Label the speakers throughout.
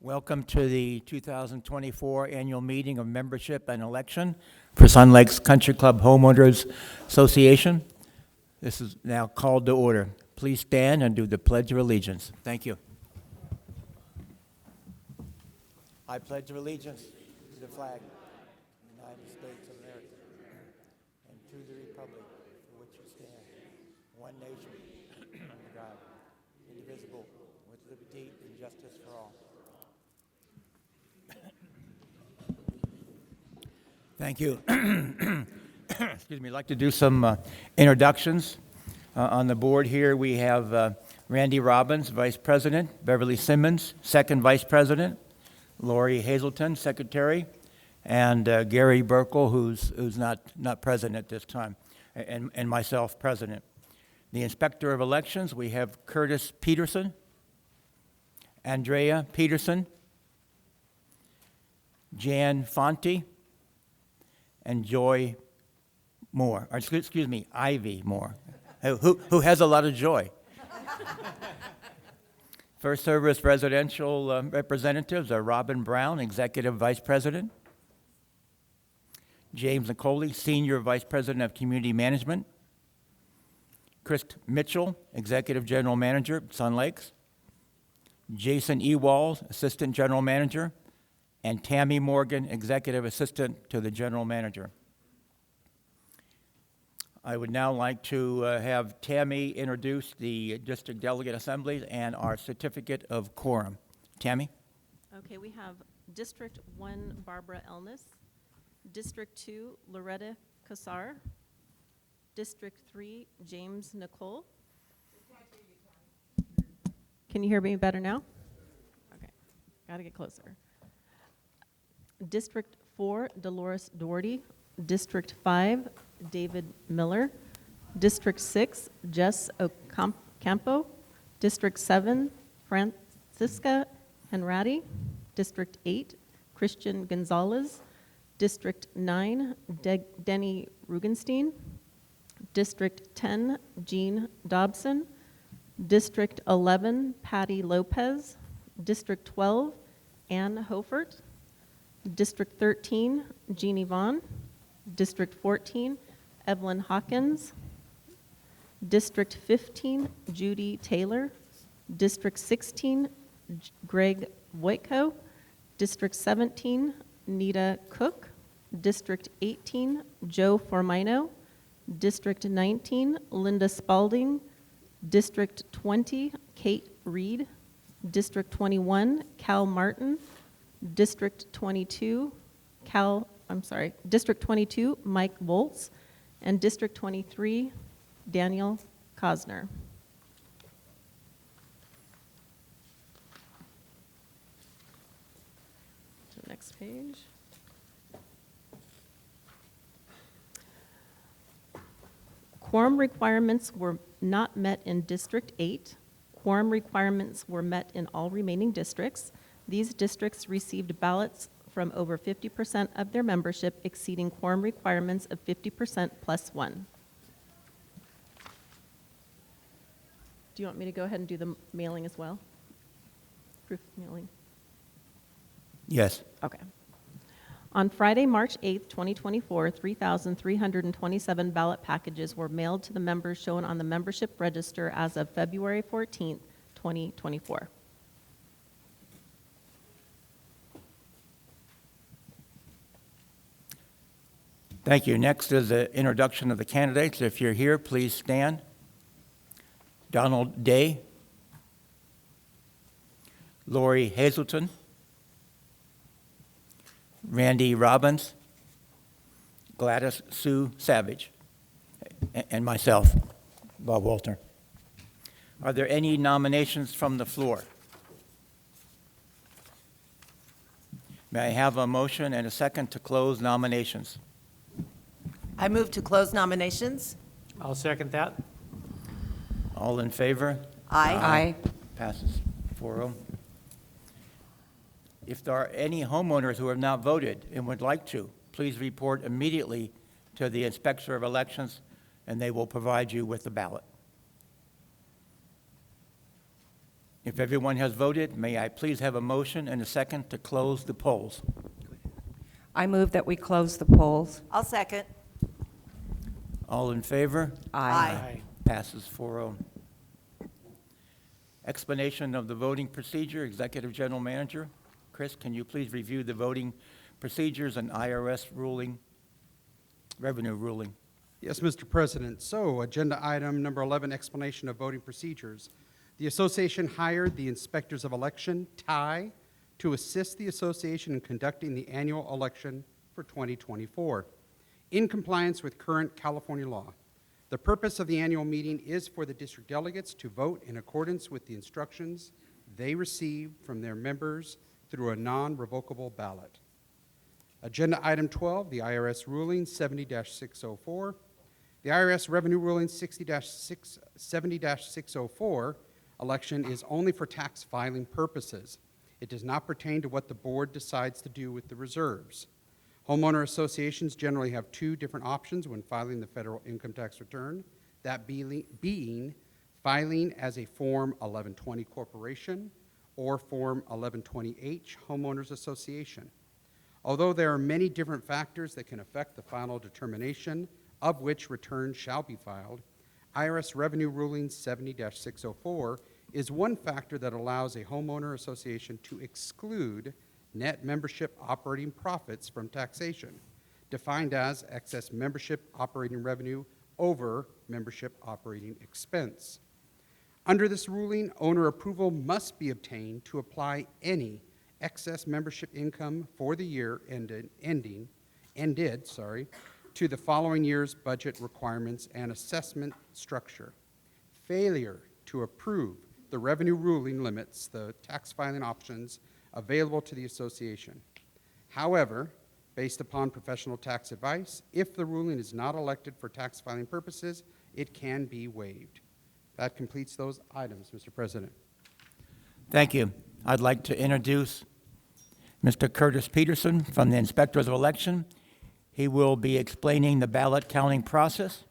Speaker 1: Welcome to the 2024 Annual Meeting of Membership and Election for Sun Lakes Country Club Homeowners Association. This is now called to order. Please stand and do the Pledge of Allegiance. Thank you. I pledge allegiance to the flag of the United States of America and to the republic for which it stands, one nation, under God, indivisible, with liberty and justice for all. Thank you. Excuse me. I'd like to do some introductions. On the board here, we have Randy Robbins, Vice President, Beverly Simmons, Second Vice President, Lori Hazelton, Secretary, and Gary Burkle, who's not present at this time, and myself, President. The Inspector of Elections, we have Curtis Peterson, Andrea Peterson, Jan Fonte, and Joy Moore, or excuse me, Ivy Moore, who has a lot of joy. First Service Residential representatives are Robin Brown, Executive Vice President, James Nicoli, Senior Vice President of Community Management, Chris Mitchell, Executive General Manager, Sun Lakes, Jason Ewald, Assistant General Manager, and Tammy Morgan, Executive Assistant to the General Manager. I would now like to have Tammy introduce the District Delegate Assemblies and our Certificate of Quorum. Tammy?
Speaker 2: Okay, we have District 1, Barbara Elnis, District 2, Loretta Cassar, District 3, James Nicole. Can you hear me better now? Okay, gotta get closer. District 4, Dolores Doherty. District 5, David Miller. District 6, Jess Ocampo. District 7, Francisca Henrati. District 8, Christian Gonzalez. District 9, Denny Rugenstein. District 10, Jean Dobson. District 11, Patty Lopez. District 12, Ann Hofert. District 13, Jeannie Vaughn. District 14, Evelyn Hawkins. District 15, Judy Taylor. District 16, Greg Voitko. District 17, Nita Cook. District 18, Joe Formino. District 19, Linda Spalding. District 20, Kate Reed. District 21, Cal Martin. District 22, District 22, Mike Volz, and District 23, Daniel Cosner. To the next page. Quorum requirements were not met in District 8. Quorum requirements were met in all remaining districts. These districts received ballots from over 50% of their membership exceeding quorum requirements of 50% plus one. Do you want me to go ahead and do the mailing as well? Proof of mailing?
Speaker 1: Yes.
Speaker 2: Okay. On Friday, March 8th, 2024, 3,327 ballot packages were mailed to the members shown on the membership register as of February 14th, 2024.
Speaker 1: Thank you. Next is the introduction of the candidates. If you're here, please stand. Donald Day, Lori Hazelton, Randy Robbins, Gladys Sue Savage, and myself, Bob Walter. Are there any nominations from the floor? May I have a motion and a second to close nominations?
Speaker 3: I move to close nominations.
Speaker 4: I'll second that.
Speaker 1: All in favor?
Speaker 3: Aye.
Speaker 1: Passes 4-0. If there are any homeowners who have not voted and would like to, please report immediately to the Inspector of Elections, and they will provide you with the ballot. If everyone has voted, may I please have a motion and a second to close the polls?
Speaker 4: I move that we close the polls.
Speaker 3: I'll second.
Speaker 1: All in favor?
Speaker 3: Aye.
Speaker 1: Passes 4-0. Explanation of the voting procedure, Executive General Manager. Chris, can you please review the voting procedures and IRS ruling, revenue ruling?
Speaker 5: Yes, Mr. President. So, agenda item number 11, explanation of voting procedures. The association hired the inspectors of election, TIE, to assist the association in conducting the annual election for 2024 in compliance with current California law. The purpose of the annual meeting is for the district delegates to vote in accordance with the instructions they received from their members through a non-revocable ballot. Agenda item 12, the IRS ruling 70-604. The IRS revenue ruling 70-604 election is only for tax filing purposes. It does not pertain to what the board decides to do with the reserves. Homeowner associations generally have two different options when filing the federal income tax return, that being filing as a Form 1120 corporation or Form 1120H homeowners association. Although there are many different factors that can affect the final determination of which return shall be filed, IRS Revenue Ruling 70-604 is one factor that allows a homeowner association to exclude net membership operating profits from taxation, defined as excess membership operating revenue over membership operating expense. Under this ruling, owner approval must be obtained to apply any excess membership income for the year ended to the following year's budget requirements and assessment structure. Failure to approve the revenue ruling limits the tax filing options available to the association. However, based upon professional tax advice, if the ruling is not elected for tax filing purposes, it can be waived. That completes those items, Mr. President.
Speaker 1: Thank you. I'd like to introduce Mr. Curtis Peterson from the Inspectors of Election. He will be explaining the ballot counting process.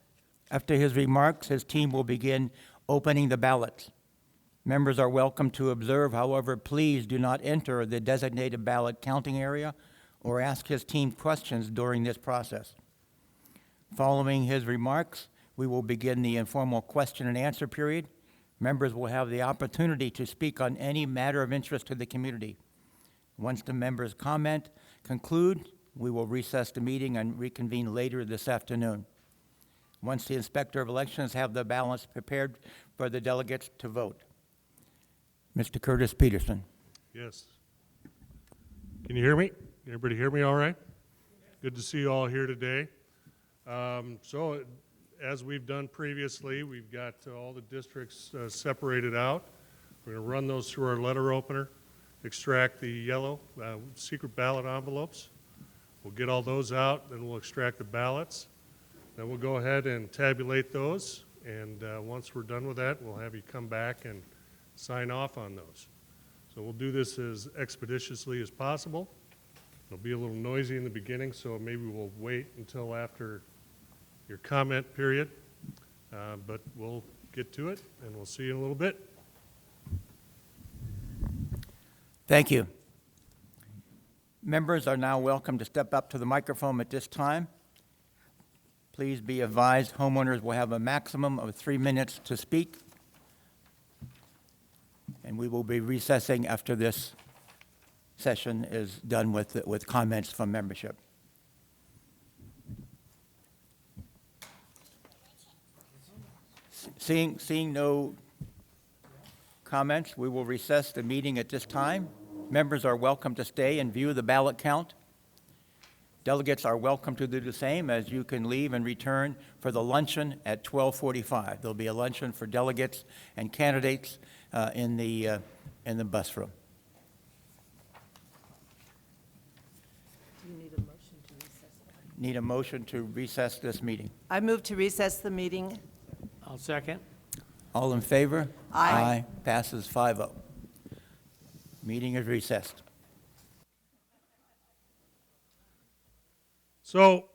Speaker 1: After his remarks, his team will begin opening the ballots. Members are welcome to observe, however, please do not enter the designated ballot counting area or ask his team questions during this process. Following his remarks, we will begin the informal question and answer period. Members will have the opportunity to speak on any matter of interest to the community. Once the members' comment conclude, we will recess the meeting and reconvene later this afternoon. Once the Inspector of Elections have the ballots prepared for the delegates to vote. Mr. Curtis Peterson.
Speaker 6: Yes. Can you hear me? Can everybody hear me all right? Good to see you all here today. So, as we've done previously, we've got all the districts separated out. We're going to run those through our letter opener, extract the yellow secret ballot envelopes. We'll get all those out, then we'll extract the ballots. Then we'll go ahead and tabulate those, and once we're done with that, we'll have you come back and sign off on those. So we'll do this as expeditiously as possible. It'll be a little noisy in the beginning, so maybe we'll wait until after your comment period, but we'll get to it, and we'll see you in a little bit.
Speaker 1: Thank you. Members are now welcome to step up to the microphone at this time. Please be advised, homeowners will have a maximum of 3 minutes to speak, and we will be recessing after this session is done with comments from membership. Seeing no comments, we will recess the meeting at this time. Members are welcome to stay and view the ballot count. Delegates are welcome to do the same, as you can leave and return for the luncheon at 12:45. There'll be a luncheon for delegates and candidates in the bus room.
Speaker 3: Do you need a motion to recess?
Speaker 1: Need a motion to recess this meeting.
Speaker 3: I move to recess the meeting.
Speaker 7: I'll second.
Speaker 1: All in favor?
Speaker 3: Aye.
Speaker 1: Passes 5-0. Meeting is recessed.
Speaker 6: So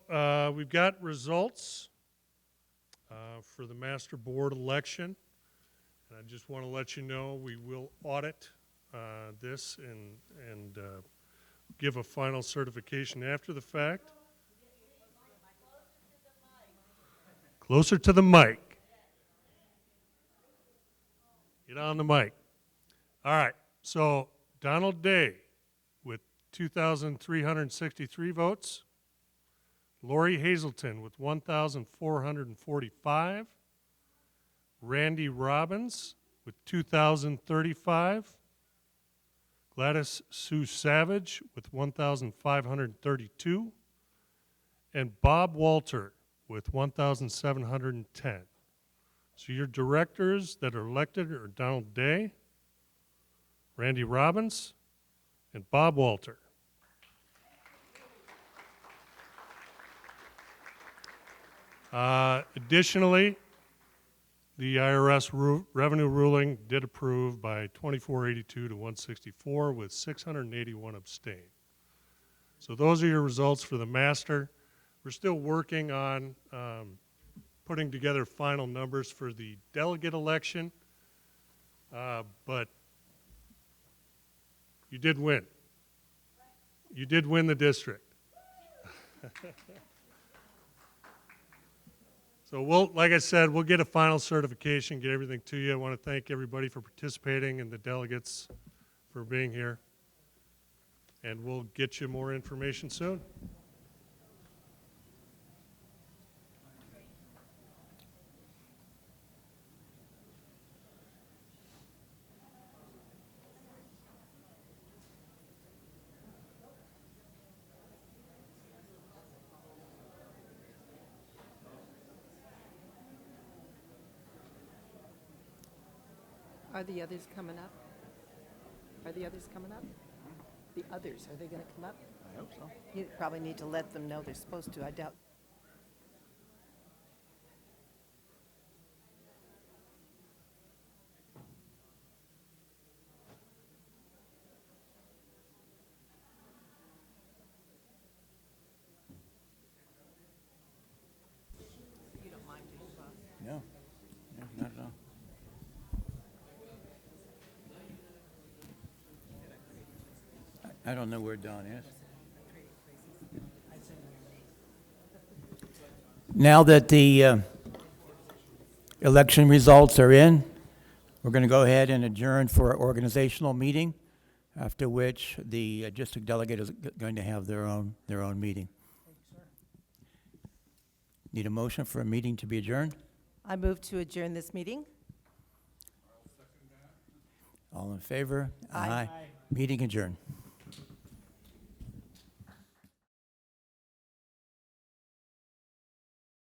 Speaker 6: we've got results for the master board election. And I just want to let you know, we will audit this and give a final certification after the fact. Closer to the mic. Get on the mic. All right, so Donald Day with 2,363 votes. Lori Hazelton with 1,445. Randy Robbins with 2,035. Gladys Sue Savage with 1,532. And Bob Walter with 1,710. So your directors that are elected are Donald Day, Randy Robbins, and Bob Walter. Additionally, the IRS revenue ruling did approve by 2482 to 164 with 681 abstain. So those are your results for the master. We're still working on putting together final numbers for the delegate election, but you did win. You did win the district. So like I said, we'll get a final certification, get everything to you. I want to thank everybody for participating and the delegates for being here. And we'll get you more information soon.
Speaker 3: Are the others coming up? Are the others coming up? The others, are they going to come up?
Speaker 1: I hope so.
Speaker 3: You probably need to let them know they're supposed to. I doubt. You don't mind, do you, Bob?
Speaker 1: No, no, not at all. I don't know where Don is. Now that the election results are in, we're going to go ahead and adjourn for our organizational meeting, after which the district delegate is going to have their own meeting. Need a motion for a meeting to be adjourned?
Speaker 3: I move to adjourn this meeting.
Speaker 1: All in favor?
Speaker 3: Aye.
Speaker 1: Meeting adjourned.